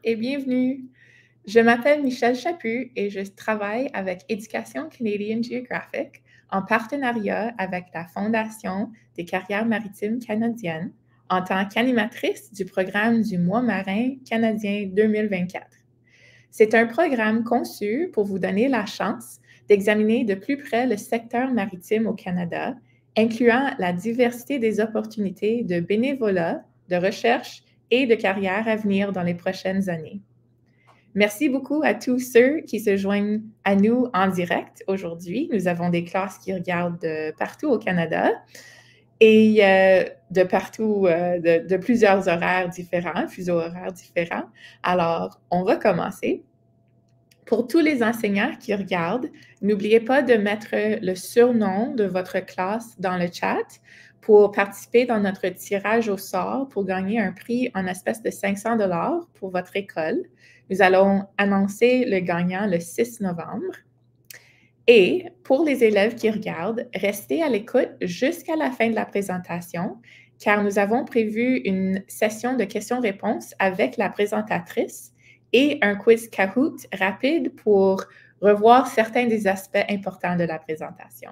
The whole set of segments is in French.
et bienvenue. Je m'appelle Michelle Chaput et je travaille avec Éducation Canadian Geographic en partenariat avec la Fondation des carrières maritimes canadiennes en tant qu'animatrice du programme du Mois marin canadien 2024. C'est un programme conçu pour vous donner la chance d'examiner de plus près le secteur maritime au Canada, incluant la diversité des opportunités de bénévolat, de recherche et de carrière à venir dans les prochaines années. Merci beaucoup à tous ceux qui se joignent à nous en direct aujourd'hui. Nous avons des classes qui regardent de partout au Canada et de partout, de plusieurs horaires différents, fuseaux horaires différents. Alors, on va commencer. Pour tous les enseignants qui regardent, n'oubliez pas de mettre le surnom de votre classe dans le chat pour participer dans notre tirage au sort pour gagner un prix en espèces de 500 $ pour votre école. Nous allons annoncer le gagnant le 6 novembre. Et pour les élèves qui regardent, restez à l'écoute jusqu'à la fin de la présentation, car nous avons prévu une session de questions-réponses avec la présentatrice et un quiz Kahoot rapide pour revoir certains des aspects importants de la présentation.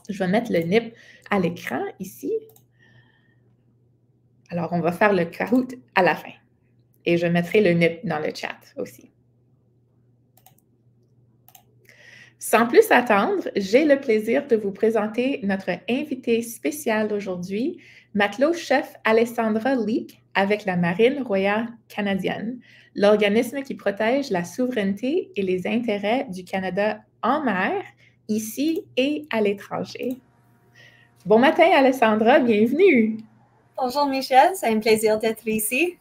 Je vais mettre le NIP à l'écran ici. Alors, on va faire le Kahoot à la fin. Et je mettrai le NIP dans le chat aussi. Sans plus attendre, j'ai le plaisir de vous présenter notre invitée spéciale d'aujourd'hui, matelot-chef Alessandra Leek avec la Marine royale canadienne, l'organisme qui protège la souveraineté et les intérêts du Canada en mer, ici et à l'étranger. Bon matin, Alessandra, bienvenue. Bonjour, Michelle, c'est un plaisir d'être ici.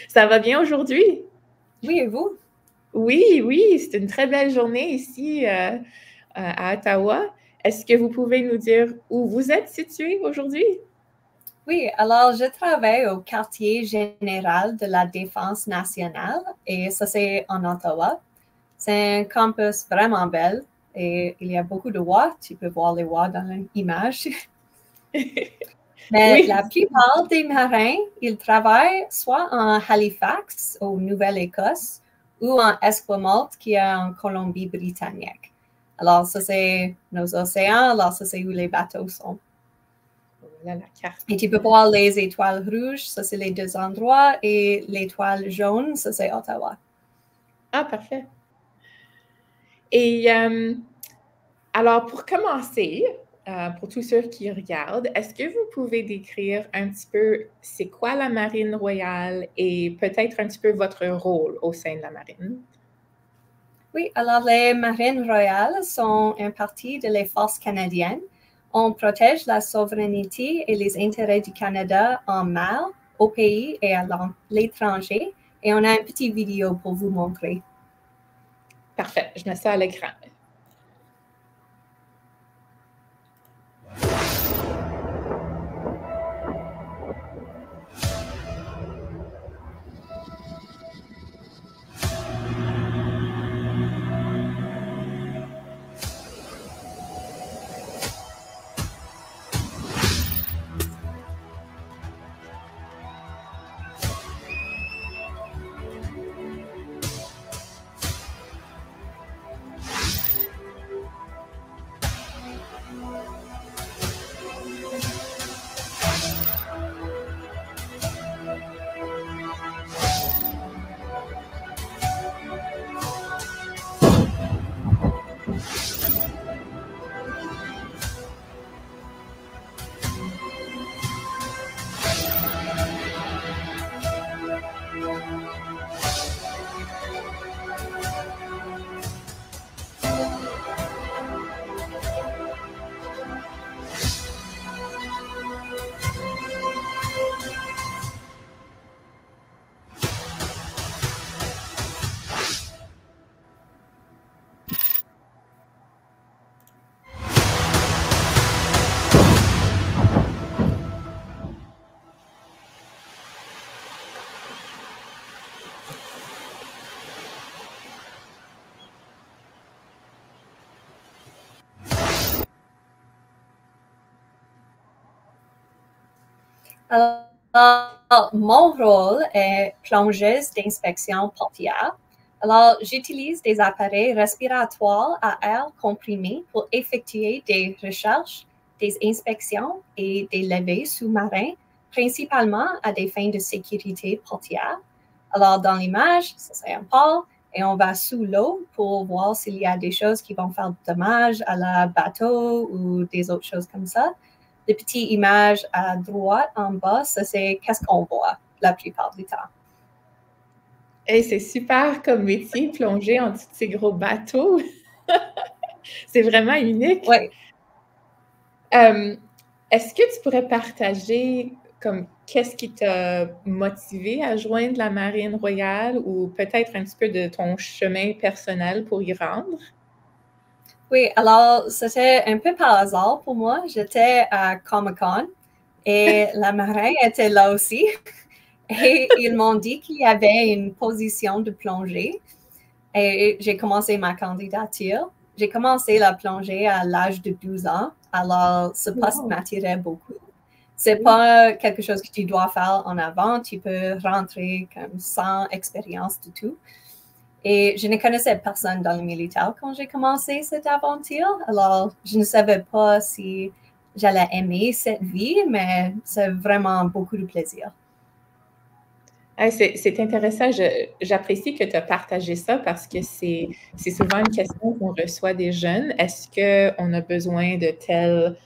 Ça va bien aujourd'hui? Oui, et vous? Oui, c'est une très belle journée ici à Ottawa. Est-ce que vous pouvez nous dire où vous êtes situé aujourd'hui? Oui, alors je travaille au quartier général de la Défense nationale et ça c'est en Ottawa. C'est un campus vraiment bel et il y a beaucoup de oies. Tu peux voir les oies dans l'image. Mais oui. La plupart des marins, ils travaillent soit en Halifax, au Nouvelle-Écosse, ou en Esquimalt, qui est en Colombie-Britannique. Alors, ça, c'est nos océans. Alors, ça, c'est où les bateaux sont. Voilà la carte. Et tu peux voir les étoiles rouges, ça, c'est les deux endroits. Et l'étoile jaune, ça, c'est Ottawa. Ah, parfait. Et alors, pour commencer, pour tous ceux qui regardent, est-ce que vous pouvez décrire un petit peu c'est quoi la Marine royale et peut-être un petit peu votre rôle au sein de la Marine? Oui, alors les Marines royales sont une partie de les forces canadiennes. On protège la souveraineté et les intérêts du Canada en mer, au pays et à l'étranger. Et on a une petite vidéo pour vous montrer. Parfait, je mets ça à l'écran. Alors, mon rôle est plongeuse d'inspection portière. Alors, j'utilise des appareils respiratoires à air comprimé pour effectuer des recherches, des inspections et des levées sous-marins, principalement à des fins de sécurité portière. Alors, dans l'image, ça c'est un port et on va sous l'eau pour voir s'il y a des choses qui vont faire dommage à la bateau ou des autres choses comme ça. Les petites images à droite en bas, ça c'est qu'est-ce qu'on voit la plupart du temps. Hey, c'est super comme métier, plonger en dessous de ces gros bateaux. C'est vraiment unique. Oui. Est-ce que tu pourrais partager comme qu'est-ce qui t'a motivé à joindre la Marine royale ou peut-être un petit peu de ton chemin personnel pour y rendre? Oui, alors c'était un peu par hasard pour moi. J'étais à Comic-Con et la marine était là aussi. Et ils m'ont dit qu'il y avait une position de plongée. Et j'ai commencé ma candidature. J'ai commencé la plongée à l'âge de 12 ans. Alors, ce poste m'attirait beaucoup. C'est pas quelque chose que tu dois faire en avant. Tu peux rentrer comme sans expérience du tout. Et je ne connaissais personne dans le militaire quand j'ai commencé cette aventure. Alors, je ne savais pas si j'allais aimer cette vie, mais c'est vraiment beaucoup de plaisir. Hey, c'est intéressant. J'apprécie que tu as partagé ça parce que c'est souvent une question qu'on reçoit des jeunes. Est-ce qu'on a besoin de telles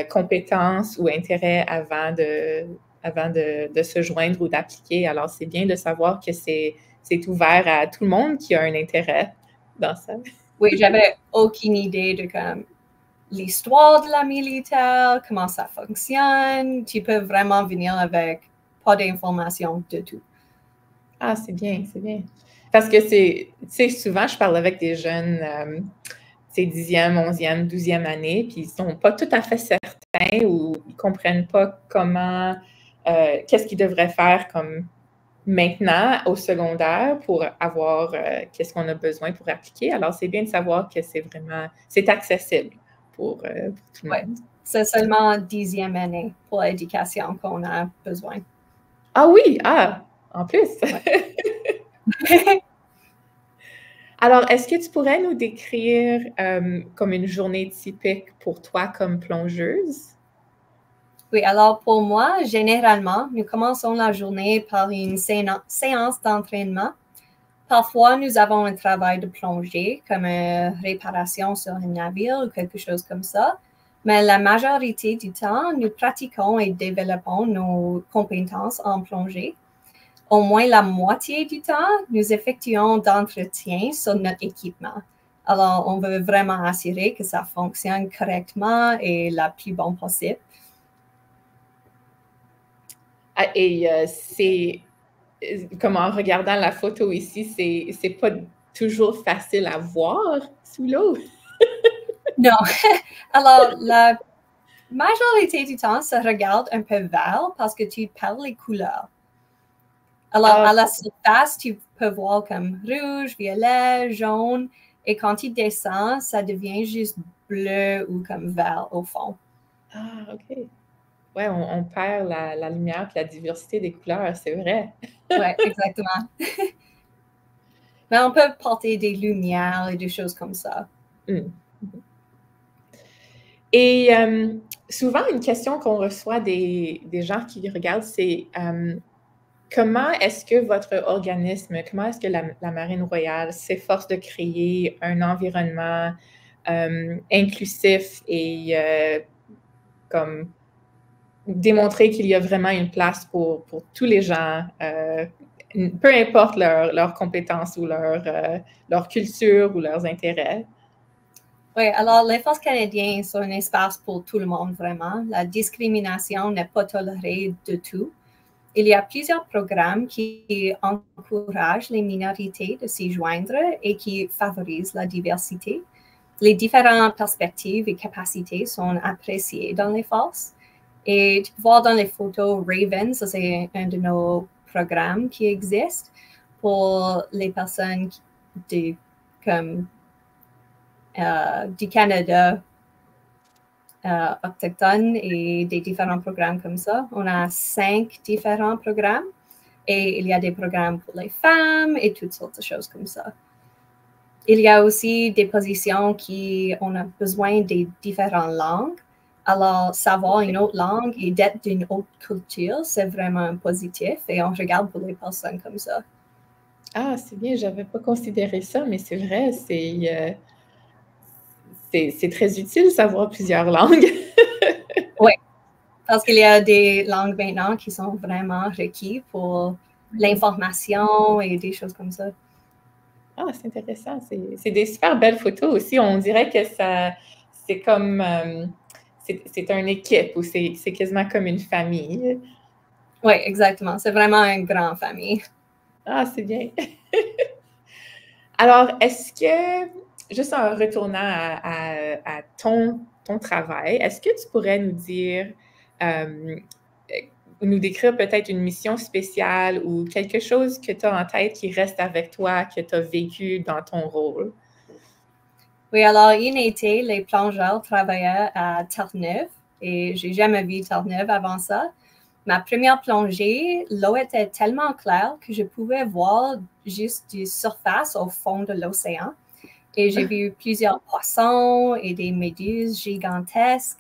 compétences ou intérêts avant de se joindre ou d'appliquer? Alors, c'est bien de savoir que c'est ouvert à tout le monde qui a un intérêt dans ça. Oui, j'avais aucune idée de comme l'histoire de la militaire, comment ça fonctionne. Tu peux vraiment venir avec pas d'informations de tout. Ah, c'est bien, c'est bien. Parce que tu sais, souvent, je parle avec des jeunes, c'est 10e, 11e, 12e année, puis ils sont pas tout à fait certains ou ils comprennent pas comment, qu'est-ce qu'ils devraient faire comme maintenant au secondaire pour avoir qu'est-ce qu'on a besoin pour appliquer. Alors, c'est bien de savoir que c'est accessible pour tout le monde. C'est seulement 10e année pour l'éducation qu'on a besoin. Ah oui, en plus. Ouais. Alors, est-ce que tu pourrais nous décrire comme une journée typique pour toi comme plongeuse? Oui, alors pour moi, généralement, nous commençons la journée par une séance d'entraînement. Parfois, nous avons un travail de plongée, comme une réparation sur un navire ou quelque chose comme ça. Mais la majorité du temps, nous pratiquons et développons nos compétences en plongée. Au moins la moitié du temps, nous effectuons d'entretien sur notre équipement. Alors, on veut vraiment assurer que ça fonctionne correctement et la plus bonne possible. Et c'est, comme en regardant la photo ici, c'est pas toujours facile à voir sous l'eau. Non. Alors, la majorité du temps, ça regarde un peu vert parce que tu perds les couleurs. Alors, à la surface, tu peux voir comme rouge, violet, jaune. Et quand tu descends, ça devient juste bleu ou comme vert au fond. Ah, OK. Ouais, on perd la lumière et la diversité des couleurs, c'est vrai. Oui, exactement. Mais on peut porter des lumières et des choses comme ça. Et souvent, une question qu'on reçoit des gens qui regardent, c'est comment est-ce que votre organisme, comment est-ce que la Marine royale s'efforce de créer un environnement inclusif et comme démontrer qu'il y a vraiment une place pour tous les gens, peu importe leurs compétences ou leur culture ou leurs intérêts? Oui, alors les Forces canadiennes sont un espace pour tout le monde, vraiment. La discrimination n'est pas tolérée de tout. Il y a plusieurs programmes qui encouragent les minorités de s'y joindre et qui favorisent la diversité. Les différentes perspectives et capacités sont appréciées dans les forces. Et tu peux voir dans les photos Raven, ça c'est un de nos programmes qui existe pour les personnes du Canada autochtones et des différents programmes comme ça. On a 5 différents programmes et il y a des programmes pour les femmes et toutes sortes de choses comme ça. Il y a aussi des positions qui on a besoin des différentes langues. Alors, savoir une autre langue et d'être d'une autre culture, c'est vraiment positif et on regarde pour les personnes comme ça. Ah, c'est bien, j'avais pas considéré ça, mais c'est vrai, c'est très utile de savoir plusieurs langues. Oui, parce qu'il y a des langues maintenant qui sont vraiment requises pour l'information et des choses comme ça. Ah, c'est intéressant. C'est des super belles photos aussi. On dirait que ça, c'est comme, c'est une équipe ou c'est quasiment comme une famille. Oui, exactement. C'est vraiment une grande famille. Ah, c'est bien. Alors, est-ce que, juste en retournant à ton travail, est-ce que tu pourrais nous dire, nous décrire peut-être une mission spéciale ou quelque chose que tu as en tête qui reste avec toi, que tu as vécu dans ton rôle? Oui, alors, une été, les plongeurs travaillaient à Terre-Neuve et j'ai jamais vu Terre-Neuve avant ça. Ma première plongée, l'eau était tellement claire que je pouvais voir juste du surface au fond de l'océan. Et j'ai vu plusieurs poissons et des méduses gigantesques.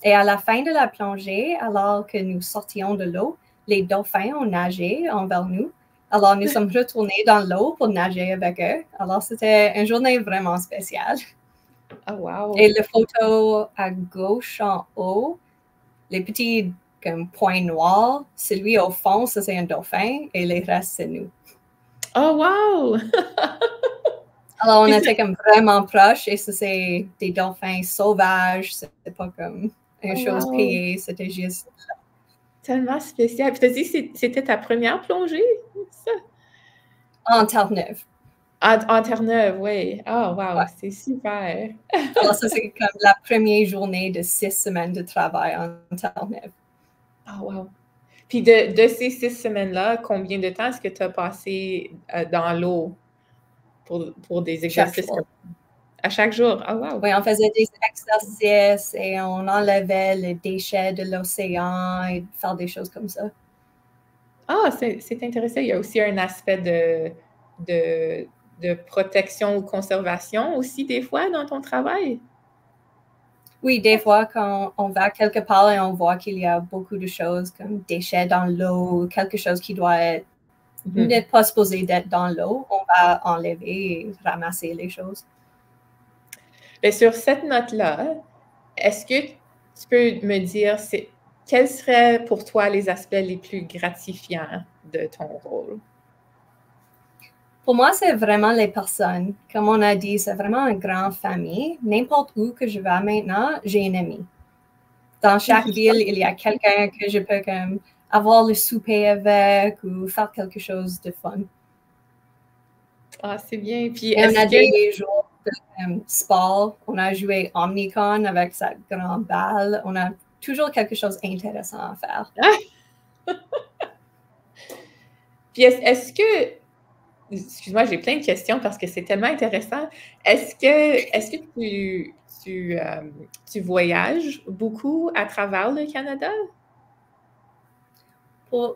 Et à la fin de la plongée, alors que nous sortions de l'eau, les dauphins ont nagé envers nous. Alors, nous sommes retournés dans l'eau pour nager avec eux. Alors, c'était une journée vraiment spéciale. Oh, wow! Et la photo à gauche en haut, les petits comme, points noirs, celui au fond, ça c'est un dauphin et les restes, c'est nous. Oh, wow! Alors, on était comme vraiment proches et ça c'est des dauphins sauvages, c'était pas comme une chose wow. payée, c'était juste... Tellement spécial. Puis tu as dit que c'était ta première plongée, ça? En Terre-Neuve. En Terre-Neuve, oui. Oh, wow, Ouais. c'est super. Alors, ça, c'est comme la première journée de 6 semaines de travail en Terre-Neuve. Oh, wow. Puis de ces 6 semaines-là, combien de temps est-ce que tu as passé dans l'eau pour des exercices? Chaque jour. À chaque jour? Oh, wow. Oui, on faisait des exercices et on enlevait les déchets de l'océan et faire des choses comme ça. Ah, c'est intéressant. Il y a aussi un aspect de protection ou conservation aussi des fois dans ton travail? Oui, des fois, quand on va quelque part et on voit qu'il y a beaucoup de choses comme déchets dans l'eau, quelque chose qui doit être n'est pas supposé d'être dans l'eau, on va enlever et ramasser les choses. Bien, sur cette note-là, est-ce que tu peux me dire quels seraient pour toi les aspects les plus gratifiants de ton rôle? Pour moi, c'est vraiment les personnes. Comme on a dit, c'est vraiment une grande famille. N'importe où que je vais maintenant, j'ai un ami. Dans chaque ville, il y a quelqu'un que je peux comme, avoir le souper avec ou faire quelque chose de fun. Ah, c'est bien. Puis Et on a est-ce que... des jours de sport. On a joué Omnicon avec sa grande balle. On a toujours quelque chose d'intéressant à faire. Puis est-ce que... Excuse-moi, j'ai plein de questions parce que c'est tellement intéressant. Est-ce que tu voyages beaucoup à travers le Canada?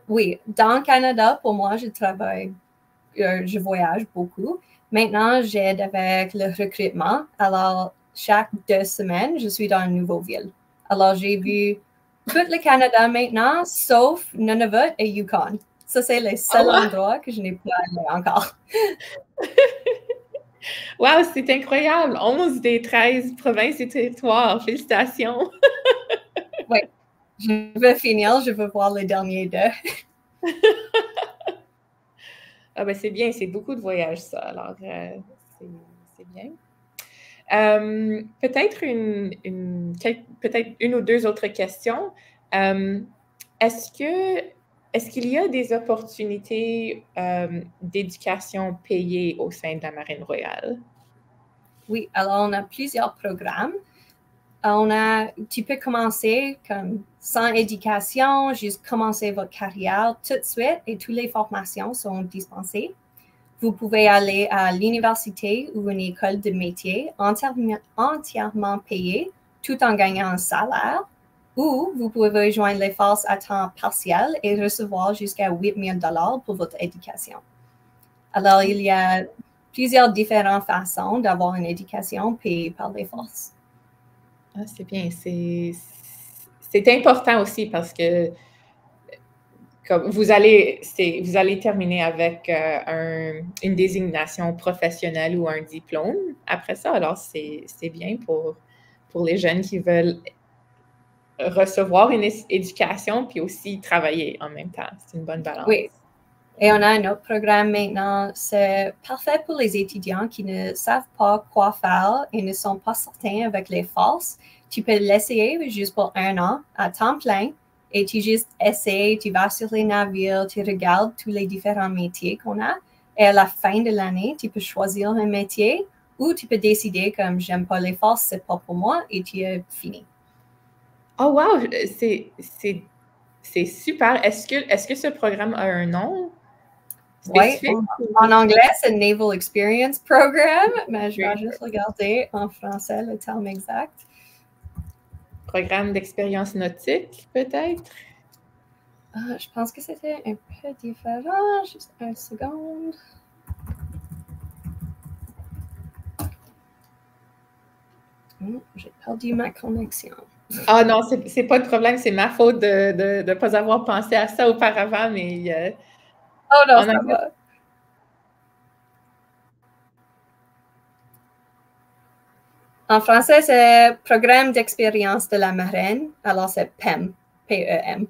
Oui, dans le Canada, pour moi, je voyage beaucoup. Maintenant, j'aide avec le recrutement. Alors, chaque 2 semaines, je suis dans une nouvelle ville. Alors, j'ai vu tout le Canada maintenant, sauf Nunavut et Yukon. Ça, c'est les seuls endroits que je n'ai pas allé encore. Wow, c'est incroyable! 11 des 13 provinces et territoires. Félicitations! Oui, je veux finir, je veux voir les derniers 2. Ah ben c'est bien, c'est beaucoup de voyages, ça. Alors, c'est bien. Peut-être peut-être une ou deux autres questions. Est-ce qu'il y a des opportunités d'éducation payées au sein de la Marine royale? Oui, alors on a plusieurs programmes. Tu peux commencer comme sans éducation, juste commencer votre carrière tout de suite et toutes les formations sont dispensées. Vous pouvez aller à l'université ou une école de métier entièrement payée tout en gagnant un salaire. Ou vous pouvez rejoindre les forces à temps partiel et recevoir jusqu'à 8 000 $ pour votre éducation. Alors, il y a plusieurs différentes façons d'avoir une éducation payée par les forces. Ah, c'est bien. C'est important aussi parce que comme vous allez terminer avec une désignation professionnelle ou un diplôme après ça. Alors, c'est bien pour les jeunes qui veulent recevoir une éducation puis aussi travailler en même temps. C'est une bonne balance. Oui. Et on a un autre programme maintenant. C'est parfait pour les étudiants qui ne savent pas quoi faire et ne sont pas certains avec les forces. Tu peux l'essayer juste pour 1 an à temps plein et tu juste essaies, tu vas sur les navires, tu regardes tous les différents métiers qu'on a et à la fin de l'année, tu peux choisir un métier ou tu peux décider comme j'aime pas les forces, c'est pas pour moi et tu es fini. Oh wow, c'est super. Est-ce que ce programme a un nom spécifique? Oui, en anglais, c'est Naval Experience Program, mais je vais juste regarder en français le terme exact. Programme d'expérience nautique, peut-être? Je pense que c'était un peu différent. Juste 1 seconde. J'ai perdu ma connexion. Ah non, c'est pas de problème, c'est ma faute de ne pas avoir pensé à ça auparavant, mais... oh non, ça va. En français, c'est Programme d'expérience de la marine. Alors, c'est PEM, P-E-M.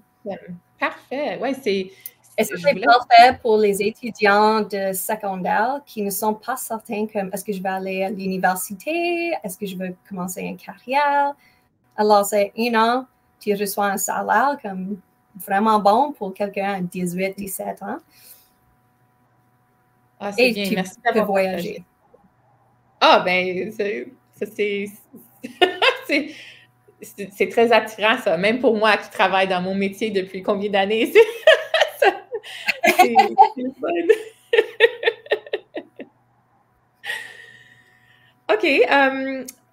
Parfait. Oui, c'est... Est-ce que c'est parfait pour les étudiants de secondaire qui ne sont pas certains comme est-ce que je vais aller à l'université, est-ce que je veux commencer une carrière? Alors, c'est 1 an, tu reçois un salaire comme vraiment bon pour quelqu'un à 18, 17 ans. Ah, c'est bien. Merci d'avoir voyager. Ah, ben, c'est très attirant, ça. Même pour moi qui travaille dans mon métier depuis combien d'années, c'est fun. OK.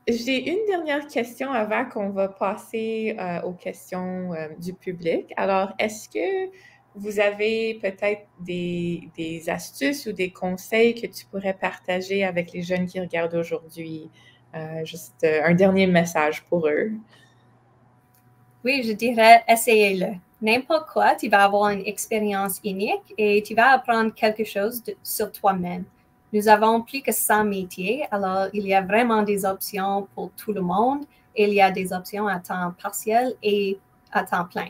J'ai une dernière question avant qu'on va passer aux questions du public. Alors, est-ce que vous avez peut-être des astuces ou des conseils que tu pourrais partager avec les jeunes qui regardent aujourd'hui? Juste un dernier message pour eux. Oui, je dirais essayez-le. N'importe quoi, tu vas avoir une expérience unique et tu vas apprendre quelque chose sur toi-même. Nous avons plus que 100 métiers, alors il y a vraiment des options pour tout le monde. Il y a des options à temps partiel et à temps plein.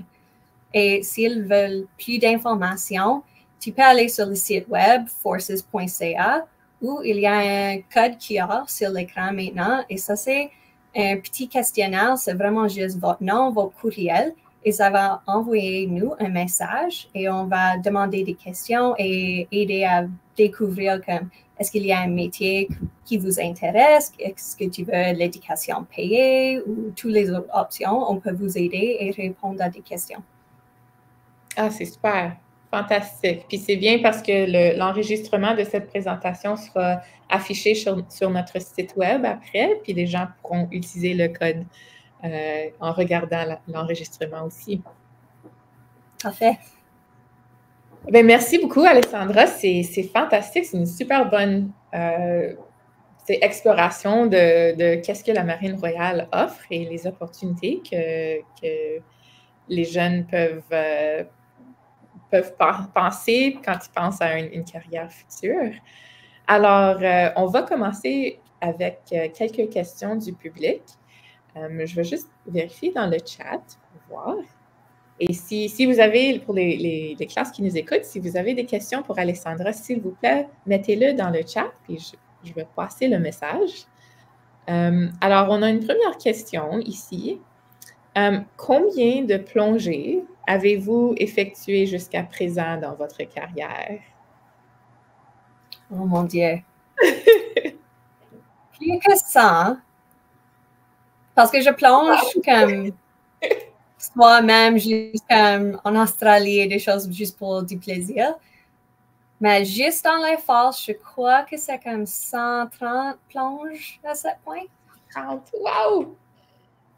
Et s'ils veulent plus d'informations, tu peux aller sur le site web forces.ca où il y a un code QR sur l'écran maintenant. Et ça, c'est un petit questionnaire. C'est vraiment juste votre nom, votre courriel. Et ça va envoyer nous un message et on va demander des questions et aider à découvrir comme est-ce qu'il y a un métier qui vous intéresse? Est-ce que tu veux l'éducation payée ou toutes les autres options? On peut vous aider et répondre à des questions. Ah, c'est super, fantastique. Puis c'est bien parce que l'enregistrement de cette présentation sera affiché sur notre site web après, puis les gens pourront utiliser le code en regardant l'enregistrement aussi. Parfait. Bien, merci beaucoup, Alessandra. C'est fantastique. C'est une super bonne exploration de qu'est-ce que la Marine royale offre et les opportunités que les jeunes peuvent penser quand ils pensent à une carrière future. Alors, on va commencer avec quelques questions du public. Je vais juste vérifier dans le chat pour voir. Et si vous avez, pour les classes qui nous écoutent, si vous avez des questions pour Alessandra, s'il vous plaît, mettez-le dans le chat, puis je vais passer le message. Alors, on a une première question ici. Combien de plongées avez-vous effectuées jusqu'à présent dans votre carrière? Oh mon Dieu. Plus que ça. Parce que je plonge comme moi-même, juste comme en Australie, des choses juste pour du plaisir. Mais juste dans les forces, je crois que c'est comme 130 plonges à ce point. 30, wow!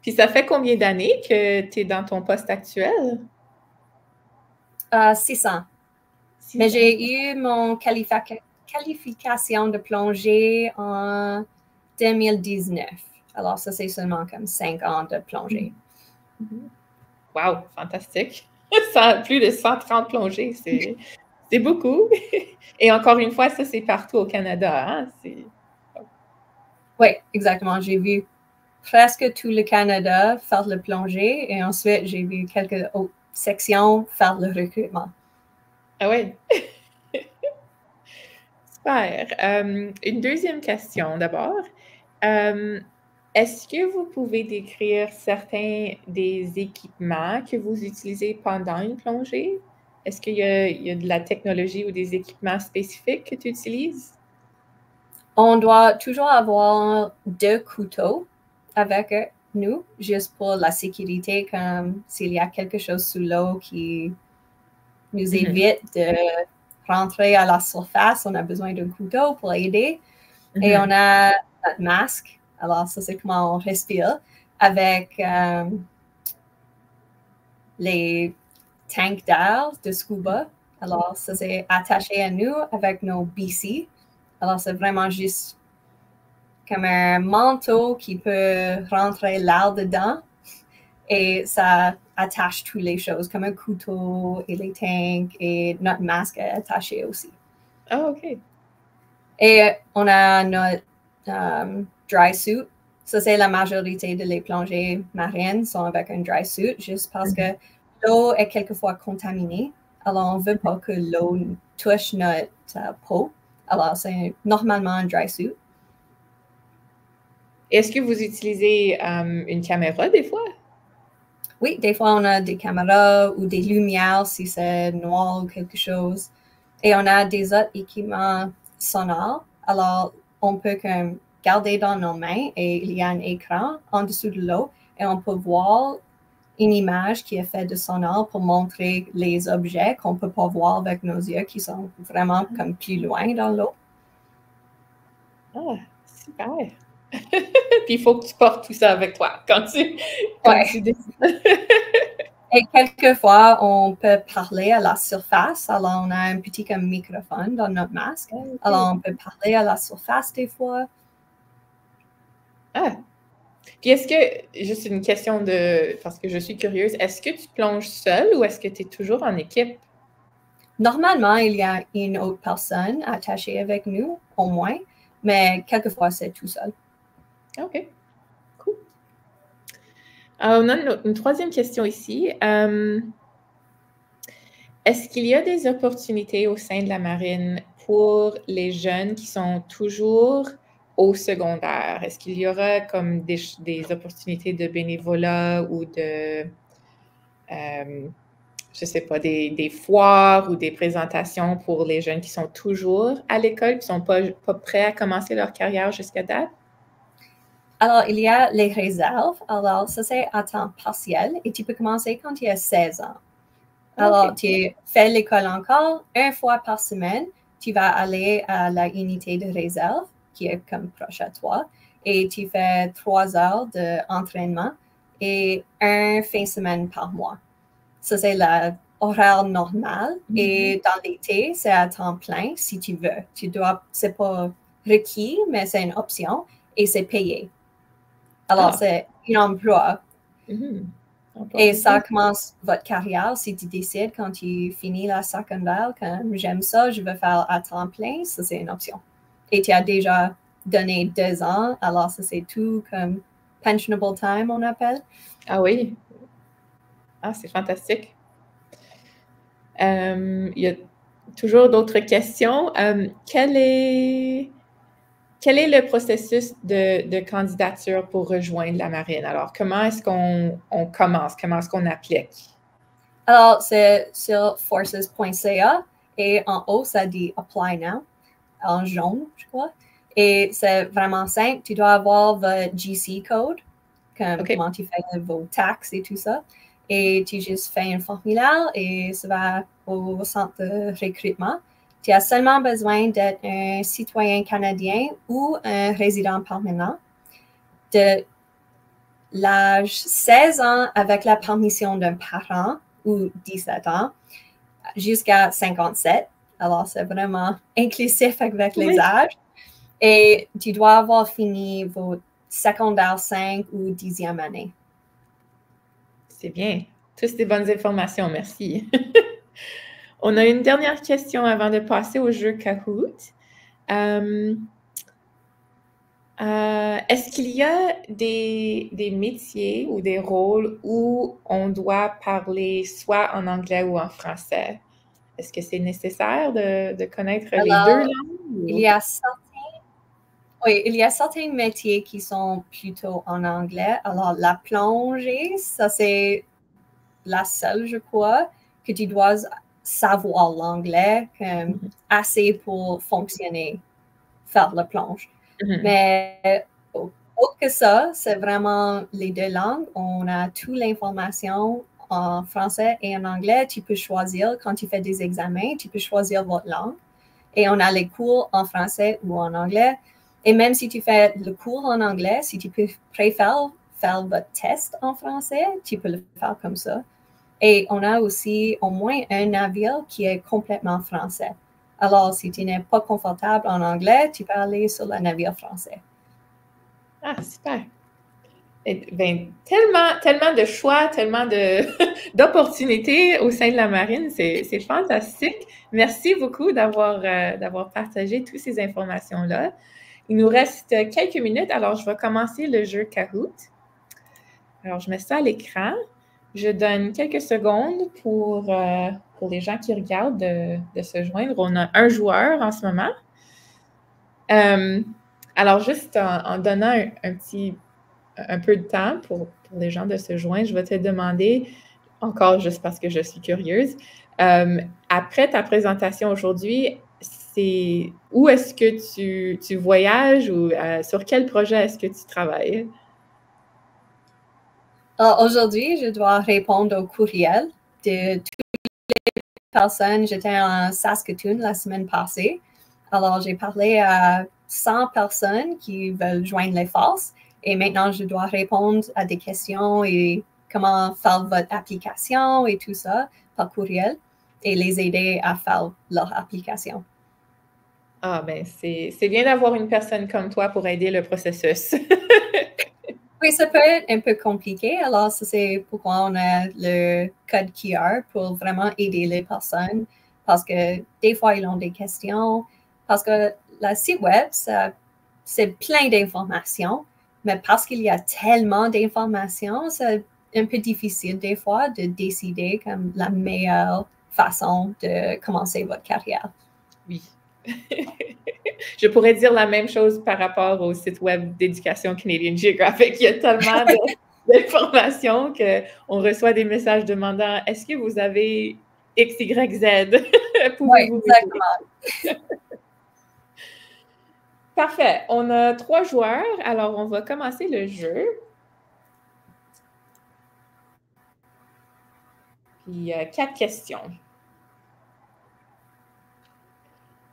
Puis ça fait combien d'années que tu es dans ton poste actuel? 6 ans. 6 Mais ans. j'ai eu mon qualification de plongée en 2019. Alors, ça, c'est seulement comme 5 ans de plongée. Wow, fantastique. Plus de 130 plongées, c'est beaucoup. Et encore une fois, ça, c'est partout au Canada. Hein? Oui, exactement. J'ai vu presque tout le Canada faire le plongée et ensuite, j'ai vu quelques autres sections faire le recrutement. Ah oui. Super. Une deuxième question d'abord. Est-ce que vous pouvez décrire certains des équipements que vous utilisez pendant une plongée? Est-ce qu'il y a de la technologie ou des équipements spécifiques que tu utilises? On doit toujours avoir 2 couteaux avec nous, juste pour la sécurité, comme s'il y a quelque chose sous l'eau qui nous évite de rentrer à la surface, on a besoin d'un couteau pour aider. Et on a notre masque. Alors, ça, c'est comment on respire avec les tanks d'air de scuba. Alors, ça, c'est attaché à nous avec nos BC. Alors, c'est vraiment juste comme un manteau qui peut rentrer l'air dedans et ça attache toutes les choses, comme un couteau et les tanks et notre masque est attaché aussi. Ah, OK. Et on a notre dry suit. Ça, c'est la majorité de les plongées marines sont avec un dry suit, juste parce que l'eau est quelquefois contaminée. Alors, on ne veut pas que l'eau touche notre peau. Alors, c'est normalement un dry suit. Est-ce que vous utilisez une caméra des fois? Oui, des fois, on a des caméras ou des lumières si c'est noir ou quelque chose. Et on a des autres équipements sonores. Alors, on peut comme garder dans nos mains et il y a un écran en dessous de l'eau et on peut voir une image qui est faite de sonore pour montrer les objets qu'on ne peut pas voir avec nos yeux qui sont vraiment comme plus loin dans l'eau. Ah, super. Puis il faut que tu portes tout ça avec toi quand tu décides. Et quelquefois, on peut parler à la surface. Alors, on a un petit comme microphone dans notre masque. Okay. Alors, on peut parler à la surface des fois. Ah. Puis est-ce que, juste une question parce que je suis curieuse, est-ce que tu plonges seule ou est-ce que tu es toujours en équipe? Normalement, il y a une autre personne attachée avec nous, au moins, mais quelquefois, c'est tout seul. OK. Cool. Alors, on a une troisième question ici. Est-ce qu'il y a des opportunités au sein de la marine pour les jeunes qui sont toujours au secondaire? Est-ce qu'il y aura comme des opportunités de bénévolat ou de, je ne sais pas, des foires ou des présentations pour les jeunes qui sont toujours à l'école, qui ne sont pas prêts à commencer leur carrière jusqu'à date? Alors, il y a les réserves. Alors, ça, c'est à temps partiel et tu peux commencer quand tu as 16 ans. Alors, okay. Tu fais l'école encore une fois par semaine. Tu vas aller à la unité de réserve qui est comme proche à toi et tu fais 3 heures d'entraînement et un fin de semaine par mois. Ça, c'est l'horaire normal. Et dans l'été, c'est à temps plein si tu veux. C'est pas requis, mais c'est une option et c'est payé. Alors, c'est un emploi. Et ça commence votre carrière si tu décides quand tu finis la secondaire, comme j'aime ça, je veux faire à temps plein, ça c'est une option. Et tu as déjà donné 2 ans, alors ça c'est tout comme pensionable time, on appelle. Ah oui. Ah, c'est fantastique. Il y a toujours d'autres questions. Quel est le processus de candidature pour rejoindre la marine? Alors, comment est-ce qu'on commence? Comment est-ce qu'on applique? Alors, c'est sur forces.ca et en haut, ça dit « Apply now » en jaune, je crois. Et c'est vraiment simple. Tu dois avoir votre GC code, comme comment tu fais vos taxes et tout ça. Et tu juste fais un formulaire et ça va au centre de recrutement. Tu as seulement besoin d'être un citoyen canadien ou un résident permanent. l'âge 16 ans avec la permission d'un parent ou 17 ans jusqu'à 57. Alors, c'est vraiment inclusif avec les âges. Et tu dois avoir fini votre secondaire 5 ou 10e année. C'est bien. Toutes des bonnes informations, merci. On a une dernière question avant de passer au jeu Kahoot. Est-ce qu'il y a des métiers ou des rôles où on doit parler soit en anglais ou en français? Est-ce que c'est nécessaire de connaître les deux langues? Il y a certains métiers qui sont plutôt en anglais. Alors, la plongée, ça c'est la seule, je crois, que tu dois savoir l'anglais assez pour fonctionner, faire la plonge. Mais autre que ça, c'est vraiment les deux langues. On a toute l'information en français et en anglais. Tu peux choisir, quand tu fais des examens, tu peux choisir votre langue. Et on a les cours en français ou en anglais. Et même si tu fais le cours en anglais, si tu préfères faire votre test en français, tu peux le faire comme ça. Et on a aussi au moins un navire qui est complètement français. Alors, si tu n'es pas confortable en anglais, tu peux aller sur le navire français. Ah, super. Ben, tellement de choix, tellement d'opportunités au sein de la marine. C'est fantastique. Merci beaucoup d'avoir partagé toutes ces informations-là. Il nous reste quelques minutes, alors je vais commencer le jeu Kahoot. Alors, je mets ça à l'écran. Je donne quelques secondes pour les gens qui regardent de se joindre. On a un joueur en ce moment. Alors, juste en donnant un peu de temps pour les gens de se joindre, je vais te demander, encore juste parce que je suis curieuse, après ta présentation aujourd'hui, où est-ce que tu voyages ou sur quel projet est-ce que tu travailles? Aujourd'hui, je dois répondre au courriel de toutes les personnes. J'étais en Saskatoon la semaine passée. Alors, j'ai parlé à 100 personnes qui veulent joindre les forces. Et maintenant, je dois répondre à des questions et comment faire votre application et tout ça par courriel et les aider à faire leur application. Ah, ben c'est bien d'avoir une personne comme toi pour aider le processus. Oui, ça peut être un peu compliqué. Alors, c'est pourquoi on a le code QR pour vraiment aider les personnes. Parce que des fois, ils ont des questions. Parce que le site web, c'est plein d'informations. Mais parce qu'il y a tellement d'informations, c'est un peu difficile des fois de décider comme la meilleure façon de commencer votre carrière. Oui. Je pourrais dire la même chose par rapport au site web d'éducation Canadian Geographic. Il y a tellement d'informations qu'on reçoit des messages demandant « Est-ce que vous avez X, Y, Z? » Oui, exactement. Parfait. On a 3 joueurs. Alors, on va commencer le jeu. Puis, 4 questions.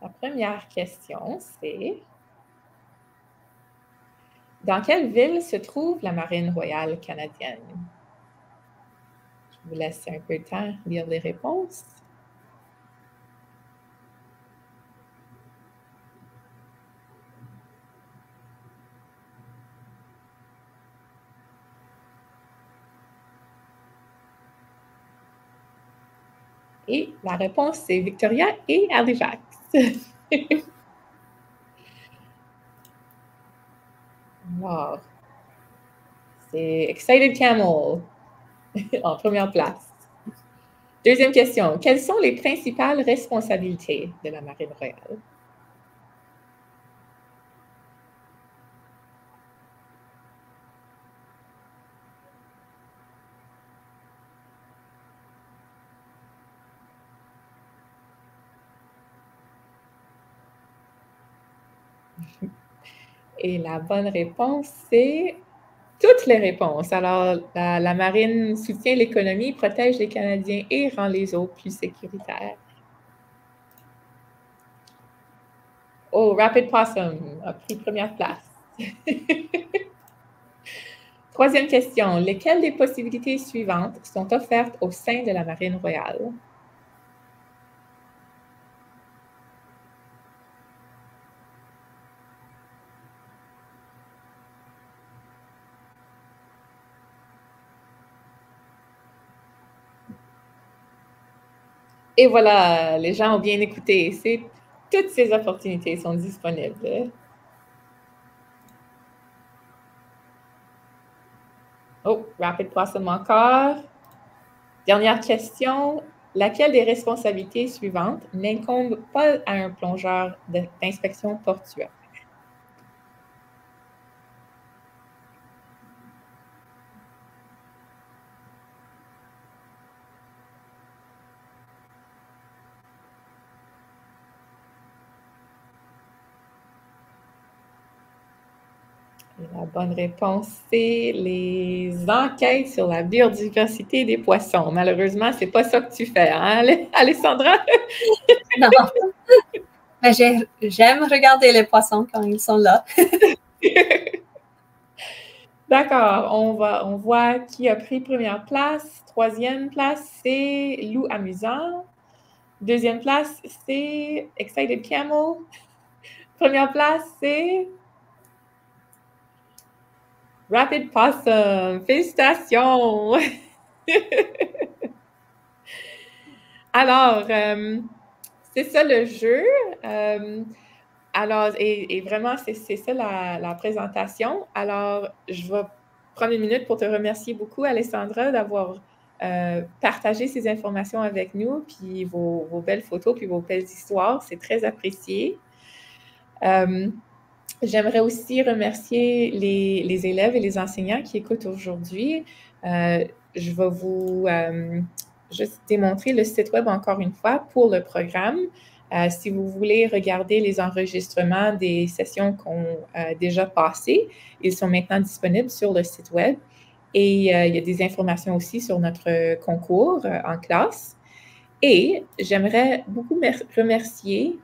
La première question, c'est dans quelle ville se trouve la Marine royale canadienne? Je vous laisse un peu de temps lire les réponses. Et la réponse, c'est Victoria et Halifax. Alors, c'est Excited Camel en première place. Deuxième question. Quelles sont les principales responsabilités de la Marine royale? Et la bonne réponse, c'est toutes les réponses. Alors, la marine soutient l'économie, protège les Canadiens et rend les eaux plus sécuritaires. Oh, Rapid Possum a pris première place. Troisième question. Lesquelles des possibilités suivantes sont offertes au sein de la Marine royale? Et voilà, les gens ont bien écouté. Toutes ces opportunités sont disponibles. Oh, rapid possum encore. Dernière question. Laquelle des responsabilités suivantes n'incombe pas à un plongeur d'inspection portuaire? La bonne réponse, c'est les enquêtes sur la biodiversité des poissons. Malheureusement, c'est pas ça que tu fais, hein, Alessandra? Non. Mais j'aime regarder les poissons quand ils sont là. D'accord, on voit qui a pris première place. Troisième place, c'est Loup Amusant. Deuxième place, c'est Excited Camel. Première place, c'est Rapid Possum. Félicitations! Alors, c'est ça le jeu. Alors, et vraiment, c'est ça la présentation. Alors, je vais prendre une minute pour te remercier beaucoup, Alessandra, d'avoir partagé ces informations avec nous, puis vos belles photos, puis vos belles histoires. C'est très apprécié. J'aimerais aussi remercier les élèves et les enseignants qui écoutent aujourd'hui. Je vais vous juste démontrer le site web encore une fois pour le programme. Si vous voulez regarder les enregistrements des sessions qu'on a déjà passées, ils sont maintenant disponibles sur le site web. Et il y a des informations aussi sur notre concours en classe. Et j'aimerais beaucoup remercier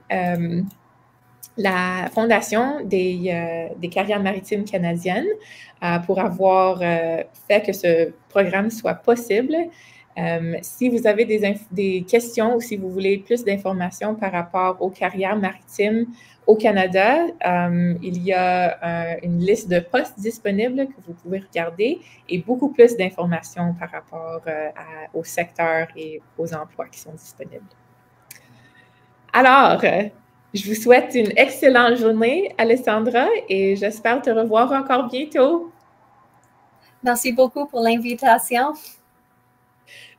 la Fondation des carrières maritimes canadiennes pour avoir fait que ce programme soit possible. Si vous avez des questions ou si vous voulez plus d'informations par rapport aux carrières maritimes au Canada, il y a une liste de postes disponibles que vous pouvez regarder et beaucoup plus d'informations par rapport au secteur et aux emplois qui sont disponibles. Alors, je vous souhaite une excellente journée, Alessandra, et j'espère te revoir encore bientôt. Merci beaucoup pour l'invitation.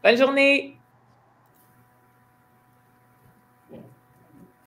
Bonne journée.